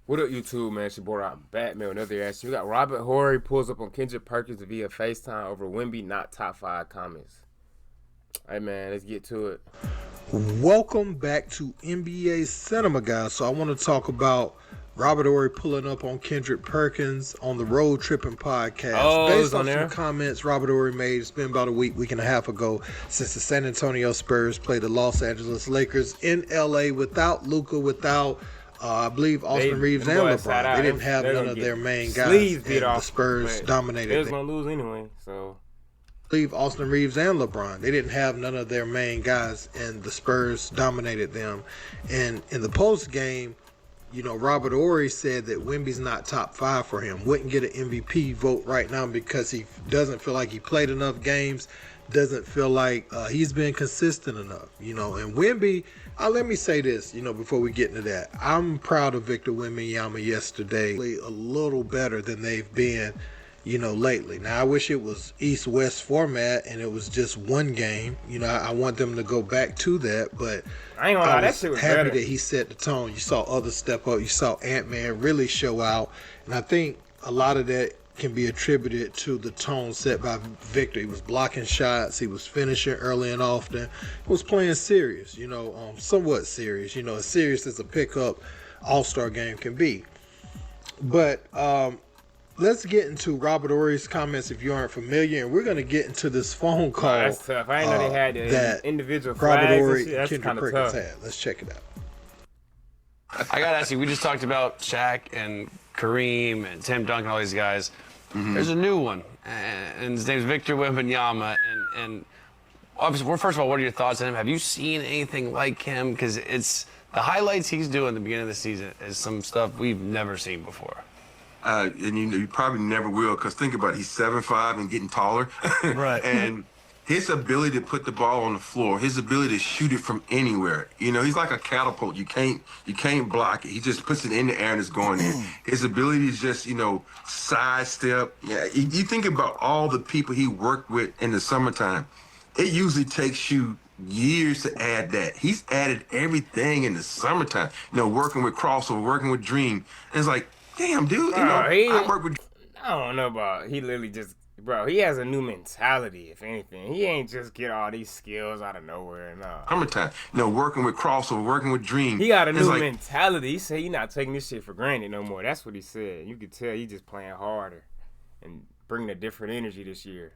What up, YouTube, man? She brought out Batman, another action. We got Robert Horry pulls up on Kendrick Perkins via Facetime over Wemby, not top 5 comments. Hey, man, let's get to it. Welcome back to NBA Cinema, guys. So I want to talk about Robert Horry pulling up on Kendrick Perkins on the Road Tripping podcast. Based on some comments Robert Horry made, it's been about a week and a half ago since the San Antonio Spurs played the Los Angeles Lakers in LA without Luka, without I believe Austin Reeves and LeBron. They didn't have none of their main guys, and the Spurs dominated. They was gonna lose anyway, so. I believe Austin Reeves and LeBron. They didn't have none of their main guys, and the Spurs dominated them. And in the post game, you know, Robert Horry said that Wemby's not top 5 for him. Wouldn't get an MVP vote right now because he doesn't feel like he played enough games. Doesn't feel like he's been consistent enough, you know. And Wemby, let me say this, you know, before we get into that. I'm proud of Victor Wembanyama yesterday. A little better than they've been, you know, lately. Now, I wish it was East-West format and it was just one game. You know, I want them to go back to that, but I ain't gonna lie, that shit was happy better. that he set the tone. You saw others step up. You saw Ant-Man really show out. And I think a lot of that can be attributed to the tone set by Victor. He was blocking shots. He was finishing early and often. He was playing serious, you know, somewhat serious, you know, as serious as a pickup all-star game can be. But let's get into Robert Horry's comments if you aren't familiar, and we're going to get into this phone call. That's tough. I didn't know they had the individual Robert flags Horry and shit. That's and Kendrick kind of Perkins tough. had. Let's check it out. I got to ask you, we just talked about Shaq and Kareem and Tim Duncan, all these guys. Mm-hmm. There's a new one, and his name's Victor Wembanyama. And obviously, well, first of all, what are your thoughts on him? Have you seen anything like him? Because it's the highlights he's doing at the beginning of the season is some stuff we've never seen before. And you probably never will, because think about it, he's 7'5" and getting taller. Right. And his ability to put the ball on the floor, his ability to shoot it from anywhere, you know, he's like a catapult. You can't block it. He just puts it in the air and it's going in. His ability is just, you know, sidestep. Yeah, you think about all the people he worked with in the summertime. It usually takes you years to add that. He's added everything in the summertime. You know, working with Crossover, working with Dream. And it's like, damn, dude, you know, I work with. I don't know about. He literally just, bro. He has a new mentality. If anything, he ain't just get all these skills out of nowhere. No. Summertime, you know, working with Crossover, working with Dream. He got a new mentality. He said he not taking this shit for granted no more. That's what he said. You could tell he just playing harder and bringing a different energy this year.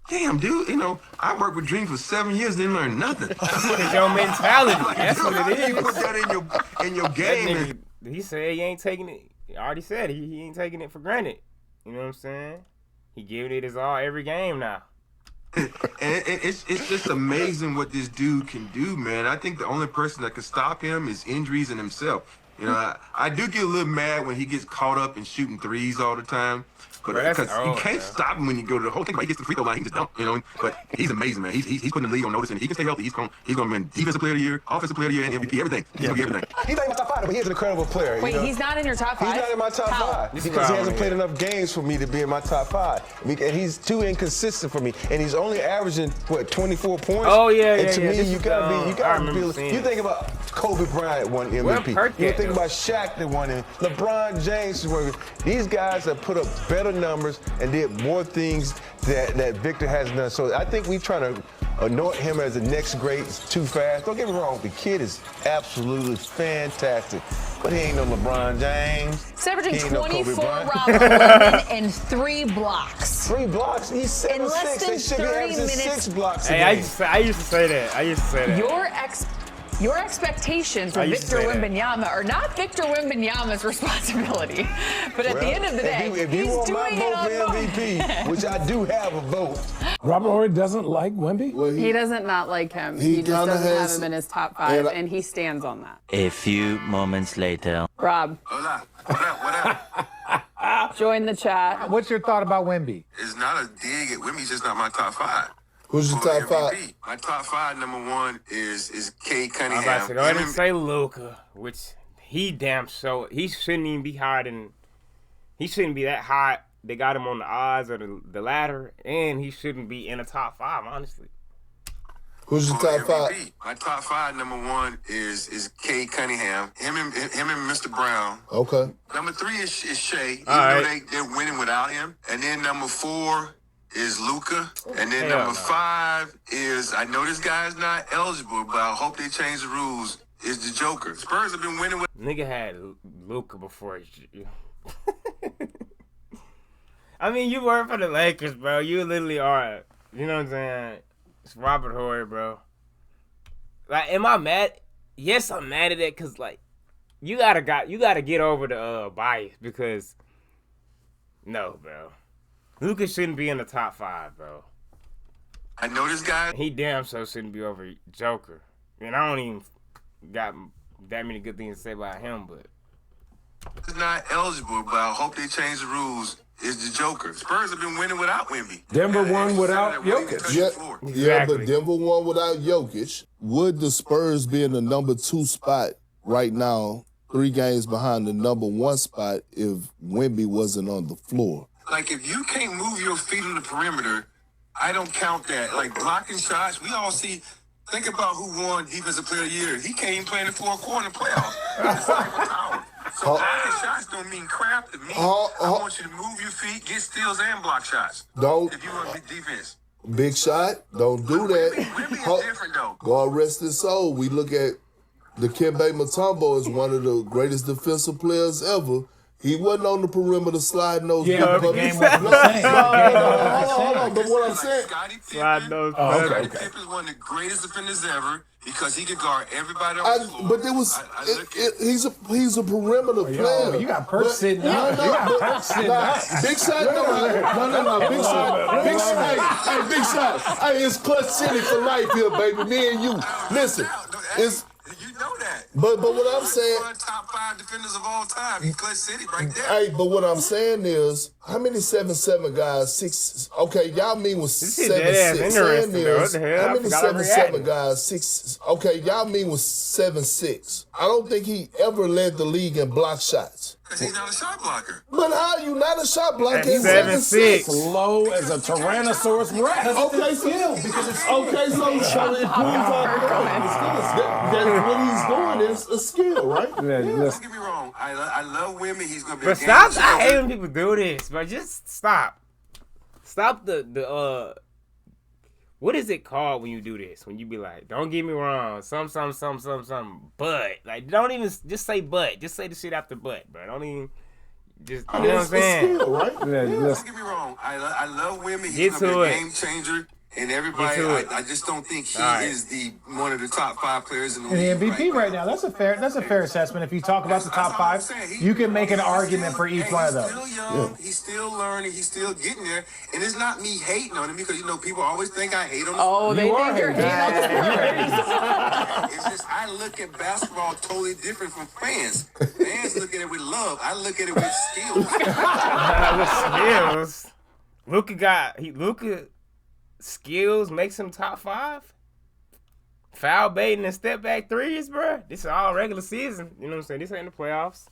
Damn, dude, you know, I worked with Dream for 7 years, didn't learn nothing. It's your mentality. Like, that's dude, what it is. You put that in your game. He said he ain't taking it. He already said he ain't taking it for granted. You know what I'm saying? He giving it his all every game now. And it's just amazing what this dude can do, man. I think the only person that can stop him is injuries and himself. You know, I do get a little mad when he gets caught up in shooting threes all the time. But because you can't stop him when you go to the whole thing. He gets the free throw line, he can just dump, you know. But he's amazing, man. He's putting the league on notice, and he can stay healthy. He's going to win Defensive Player of the Year, Offensive Player of the Year, and MVP, everything. He's going to get everything. He's not in my top 5, but he's an incredible player. Wait, he's not in your top 5? He's not in my top 5 because he hasn't played enough games for me to be in my top 5. And he's too inconsistent for me. And he's only averaging, 24 points? Oh, yeah, and to me, this you gotta be. You think about Kobe Bryant won MVP. You think about Shaq that won it. LeBron James won it. These guys have put up better numbers and did more things that Victor hasn't done. So I think we trying to anoint him as the next great too fast. Don't get me wrong, the kid is absolutely fantastic. But he ain't no LeBron James. He's averaging 24, Rob, 11, and 3 blocks. 3 blocks? He's 7'6". In less than They should be 30 averaging minutes. 6 blocks a Hey, game. I used to say that. Your expectations for Victor Wembanyama are not Victor Wembanyama's responsibility. But at the end of the day, if you he's want doing my it vote on for MVP, which I do have a vote. Robert Horry doesn't like Wemby? Well, he doesn't not like him. He just doesn't have him in his top 5, and he stands on that. A few moments later. Rob. Hola. What up? Join the chat. What's your thought about Wemby? It's not a dig at Wemby's just not my top 5. Who's your top 5? My top 5, number 1 is Kay I'm Cunningham. about to say, go ahead and say Luka, which he damn so he shouldn't even be higher than. He shouldn't be that high. They got him on the odds or the ladder, and he shouldn't be in the top 5, honestly. Who's your top 5? My top 5, number 1 is Kay Cunningham. Him and Mr. Brown. Okay. Number 3 is Shea. Even right. though they're winning without him. And then number 4 is Luka. And then Hell number no. 5 is, I know this guy's not eligible, but I hope they change the rules, is the Joker. Spurs have been winning with... Nigga had Luka before. I mean, you work for the Lakers, bro. You literally are. You know what I'm saying? It's Robert Horry, bro. Like, am I mad? Yes, I'm mad at it because, like, you gotta get over the bias because, no, bro. Luka shouldn't be in the top 5, bro. I know this guy. He damn so shouldn't be over Joker. And I don't even got that many good things to say about him, but He's not eligible, but I hope they change the rules, is the Joker. Spurs have been winning without Wemby. Denver won without Jokic. Yeah, but Denver won without Jokic. Would the Spurs be in the number 2 spot right now, 3 games behind the number 1 spot, if Wemby wasn't on the floor? Like, if you can't move your feet on the perimeter, I don't count that. Like, blocking shots, we all see. Think about who won Defensive Player of the Year. He can't even play in the fourth quarter in the playoffs. So blocking shots don't mean crap to me. I want you to move your feet, get steals, and block shots. If you want to be defense. Big shot, don't do that. Wemby is different, though. God rest his soul. We look at Dikembe Mutombo as one of the greatest defensive players ever. He wasn't on the perimeter sliding those big puppies. Hold on. But what I'm saying, slide those. Scottie Pippen is one of the greatest defenders ever because he could guard everybody on the floor. but there was he's a perimeter player. You got Perk sitting down. You got Perk sitting down. Big shot, no, big shot, big shot. Hey, big shot. Hey, it's Clutch City for life here, baby. Me and you. Listen, it's. You know that. But what I'm saying, one of the top 5 defenders of all time. He's Clutch City right there. Hey, but what I'm saying is, how many 7'7" guys? 6. Okay, y'all mean with 7'6". How many 7'7" guys? 6. Okay, y'all mean with 7'6". I don't think he ever led the league in block shots. Because he's not a shot blocker. But how you not a shot blocker at 7'6"? Low as a Tyrannosaurus Rex. Okay, so it proves that's what he's doing is a skill, right? Don't get me wrong. I love women. He's gonna be. But stop! I hate when people do this. But just stop. Stop the What is it called when you do this? When you be like, don't get me wrong, some, but like, don't even just say but. Just say the shit after but, bro. Don't even. Just you know what I'm saying? Skill, right? Don't get me wrong. I love women. He's gonna be a game changer. And everybody, I just don't think he is one of the top 5 players in the league. And the MVP right now, that's a fair assessment. If you talk about the top 5, you can make an argument for each one of those. He's still young. He's still learning. He's still getting there. And it's not me hating on him because, people always think I hate on him. Oh, they think you're hating on him. It's just I look at basketball totally different from fans. Fans look at it with love. I look at it with skills. Luka skills makes him top 5. Foul baiting and step back threes, bro. This is all regular season. You know what I'm saying? This ain't the playoffs.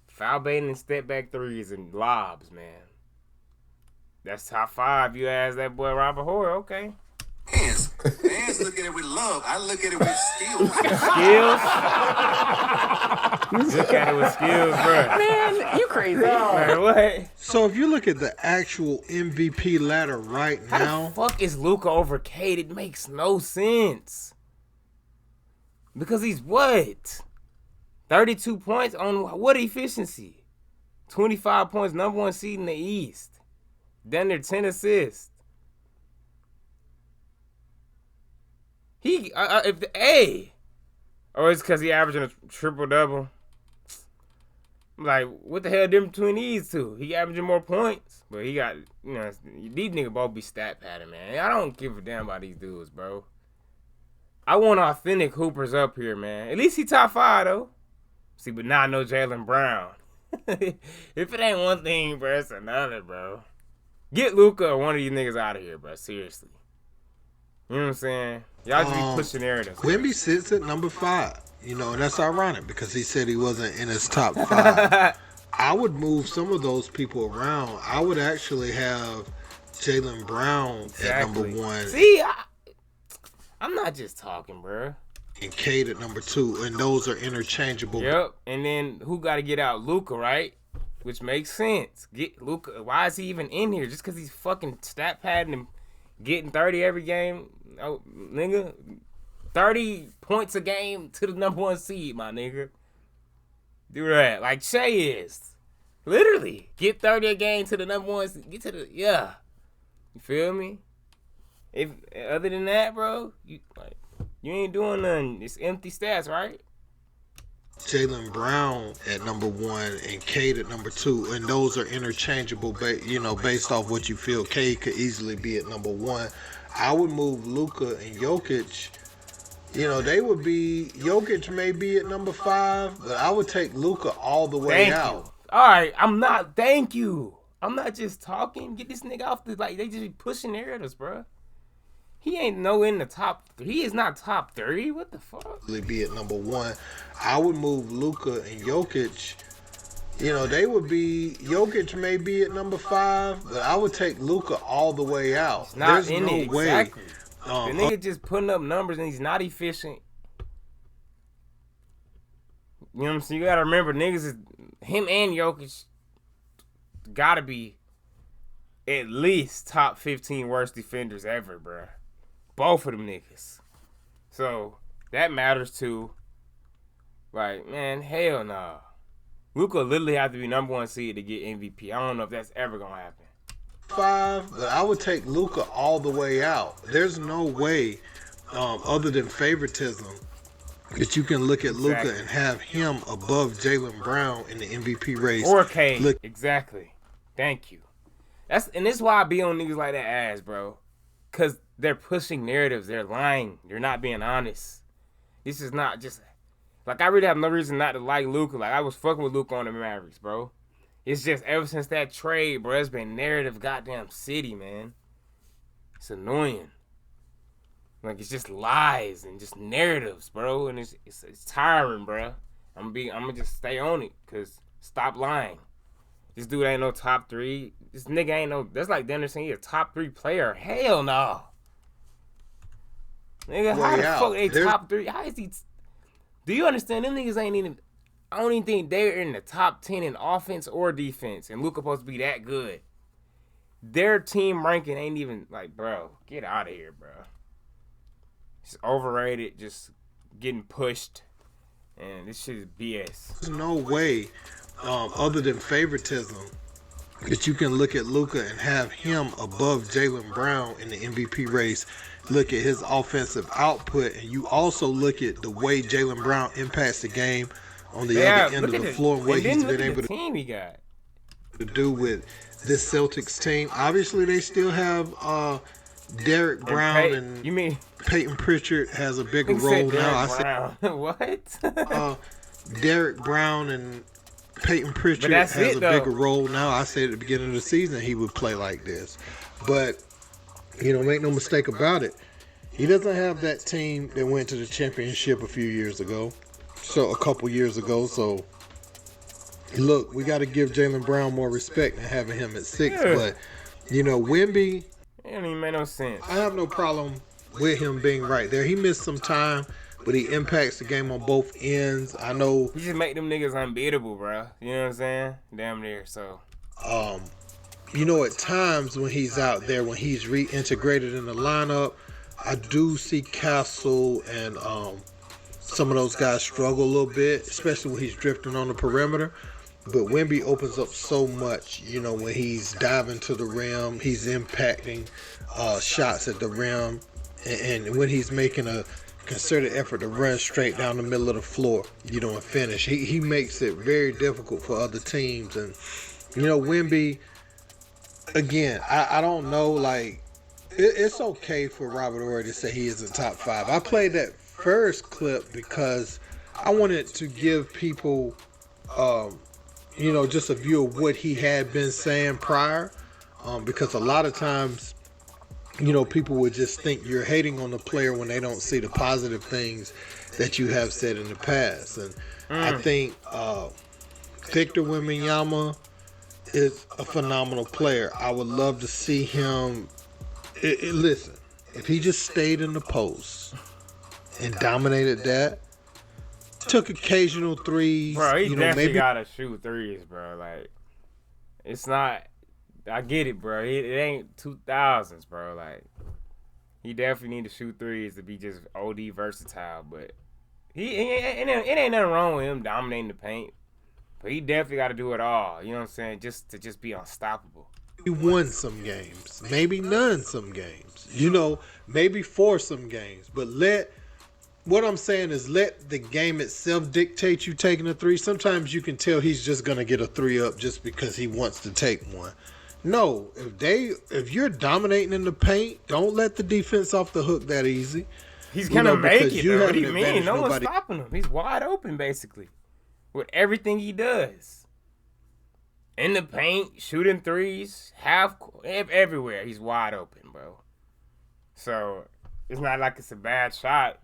Foul baiting and step back threes and lobs, man. That's top 5. You ask that boy Robert Horry, okay. Fans look at it with love. I look at it with skills. Look at it with skills, bro. Man, you crazy. Man, what? So if you look at the actual MVP ladder right now, how the fuck is Luka over Cade? It makes no sense. Because he's what? 32 points on what efficiency? 25 points, number 1 seed in the East. Then there 10 assists. Or it's because he averaging a triple-double. Like, what the hell difference between these two? He averaging more points, but he got, these niggas both be stat pattern, man. I don't give a damn about these dudes, bro. I want authentic hoopers up here, man. At least he top 5, though. See, but now I know Jaylen Brown. If it ain't one thing, bro, it's another, bro. Get Luka or one of these niggas out of here, bro. Seriously. You know what I'm saying? Y'all just be pushing narratives. Wemby sits at number 5. And that's ironic because he said he wasn't in his top 5. I would move some of those people around. I would actually have Jaylen Brown at number 1. See, I'm not just talking, bro. and Cade at number 2, and those are interchangeable. Yep. And then who got to get out? Luka, right? Which makes sense. Get Luka. Why is he even in here? Just because he's fucking stat padding and getting 30 every game? Oh, nigga. 30 points a game to the number 1 seed, my nigga. Do that. Like Shea is. Literally. Get 30 a game to the number 1 seed. Get to the, yeah. You feel me? If other than that, bro, you ain't doing nothing. It's empty stats, right? Jaylen Brown at number 1 and Cade at number 2, and those are interchangeable. Based off what you feel, Cade could easily be at number 1. I would move Luka and Jokic. They would be, Jokic may be at number 5, but I would take Luka all the way out. All right, thank you. I'm not just talking. Get this nigga off they just be pushing narratives, bro. He ain't in the top 3. He is not top 30. What the fuck? Be at number 1. I would move Luka and Jokic. They would be, Jokic may be at number 5, but I would take Luka all the way out. There's no way. Exactly. The nigga just putting up numbers and he's not efficient. You know what I'm saying? You gotta remember, niggas is him and Jokic gotta be at least top 15 worst defenders ever, bruh. Both of them niggas. So that matters too. Like, man, hell no. Luka literally have to be number 1 seed to get MVP. I don't know if that's ever gonna happen. 5, but I would take Luka all the way out. There's no way, other than favoritism, that you can look at Luka and have him above Jaylen Brown in the MVP race. Or Cade. Exactly. Thank you. This is why I be on niggas like that ass, bro. Cause they're pushing narratives. They're lying. They're not being honest. This is not just I really have no reason not to like Luka. Like I was fucking with Luka on the Mavericks, bro. It's just ever since that trade, bro, it's been narrative goddamn city, man. It's annoying. Like, it's just lies and just narratives, bro. And it's tiring, bro. I'm gonna just stay on it, because stop lying. This dude ain't no top 3. This nigga ain't no, that's like Denver saying he a top 3 player. Hell no. Nigga, how the fuck they top 3? How is he? Do you understand? Them niggas ain't even, I don't even think they're in the top 10 in offense or defense, and Luka supposed to be that good. Their team ranking ain't even, like, bro, get out of here, bro. It's overrated, just getting pushed, and this shit is BS. There's no way, other than favoritism, that you can look at Luka and have him above Jaylen Brown in the MVP race. Look at his offensive output, and you also look at the way Jaylen Brown impacts the game on the other end of the floor, and what he's been able to do with this Celtics team. Obviously, they still have Derek Brown and Peyton Pritchard has a bigger role now. What? Derek Brown and Peyton Pritchard has a bigger role now. I said at the beginning of the season he would play like this, but make no mistake about it, he doesn't have that team that went to the championship a couple years ago. So, look, we got to give Jaylen Brown more respect than having him at 6. Yeah. But, Wemby, it don't even make no sense. I have no problem with him being right there. He missed some time, but he impacts the game on both ends. I know. He just make them niggas unbeatable, bro. You know what I'm saying? Damn near, so. At times when he's out there, when he's reintegrated in the lineup, I do see Castle and some of those guys struggle a little bit, especially when he's drifting on the perimeter. But Wemby opens up so much, when he's diving to the rim, he's impacting shots at the rim, and when he's making a concerted effort to run straight down the middle of the floor, and finish. He makes it very difficult for other teams. And, Wemby, again, I don't know, it's okay for Robert Horry to say he is in top 5. I played that first clip because I wanted to give people, just a view of what he had been saying prior, because a lot of times, people would just think you're hating on the player when they don't see the positive things that you have said in the past. And I think Victor Wembanyama is a phenomenal player. I would love to see him. Listen, if he just stayed in the post and dominated that. Took occasional threes. Bro, he definitely maybe gotta shoot threes, bro. Like, it's not. I get it, bro. It ain't 2000s, bro. Like, he definitely need to shoot threes to be just OD versatile. But it ain't nothing wrong with him dominating the paint. But he definitely got to do it all. You know what I'm saying? Just to be unstoppable. He won some games, maybe none some games. Maybe 4 some games. But what I'm saying is let the game itself dictate you taking a 3. Sometimes you can tell he's just gonna get a 3 up just because he wants to take one. No, if you're dominating in the paint, don't let the defense off the hook that easy. He's gonna make it. What do you mean? No one's stopping him. He's wide open basically with everything he does. In the paint, shooting threes, everywhere. He's wide open, bro. So it's not like it's a bad shot.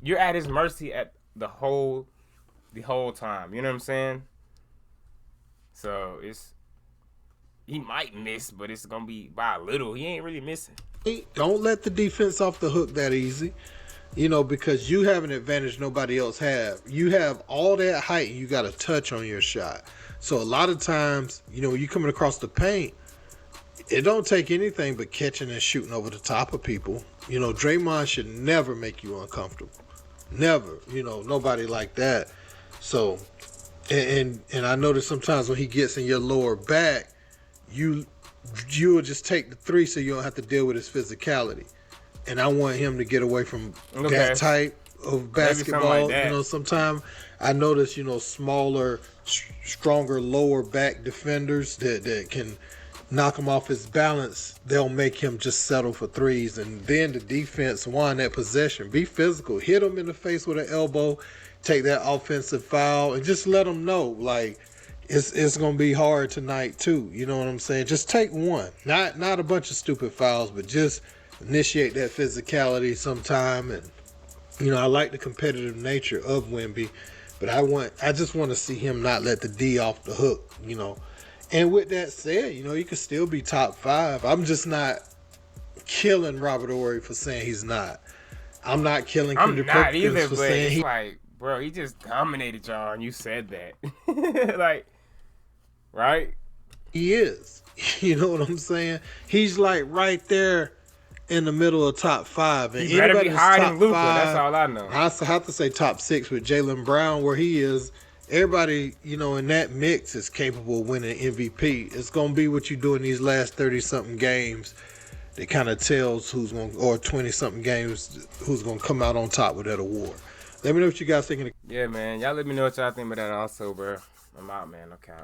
You're at his mercy at the whole time. You know what I'm saying? So he might miss, but it's gonna be by a little. He ain't really missing. Don't let the defense off the hook that easy. Because you have an advantage nobody else have. You have all that height and you got a touch on your shot. So a lot of times, when you're coming across the paint, it don't take anything but catching and shooting over the top of people. Draymond should never make you uncomfortable. Never. Nobody like that. So, and I notice sometimes when he gets in your lower back, you will just take the 3 so you don't have to deal with his physicality. And I want him to get away from that type of basketball. Like sometimes I notice, smaller, stronger lower back defenders that can knock him off his balance. They'll make him just settle for 3s. And then the defense won that possession. Be physical. Hit him in the face with an elbow. Take that offensive foul. And just let him know, like, it's going to be hard tonight, too. You know what I'm saying? Just take one. Not a bunch of stupid fouls, but just initiate that physicality sometime. And, I like the competitive nature of Wemby. But I just want to see him not let the D off the hook, And with that said, he could still be top 5. I'm just not killing Robert Horry for saying he's not. I'm not killing Kendrick Perkins for saying he's like, bro, he just dominated y'all and you said that. Like, right? He is. You know what I'm saying? He's like right there in the middle of top 5. And he better be higher than Luka. That's all I know. I have to say top 6 with Jaylen Brown where he is. Everybody, in that mix is capable of winning MVP. It's going to be what you do in these last 30-something games that kind of tells or 20-something games, who's going to come out on top with that award. Let me know what you guys think. Yeah, man. Y'all let me know what y'all think about that also, bro. I'm out, man. No cap.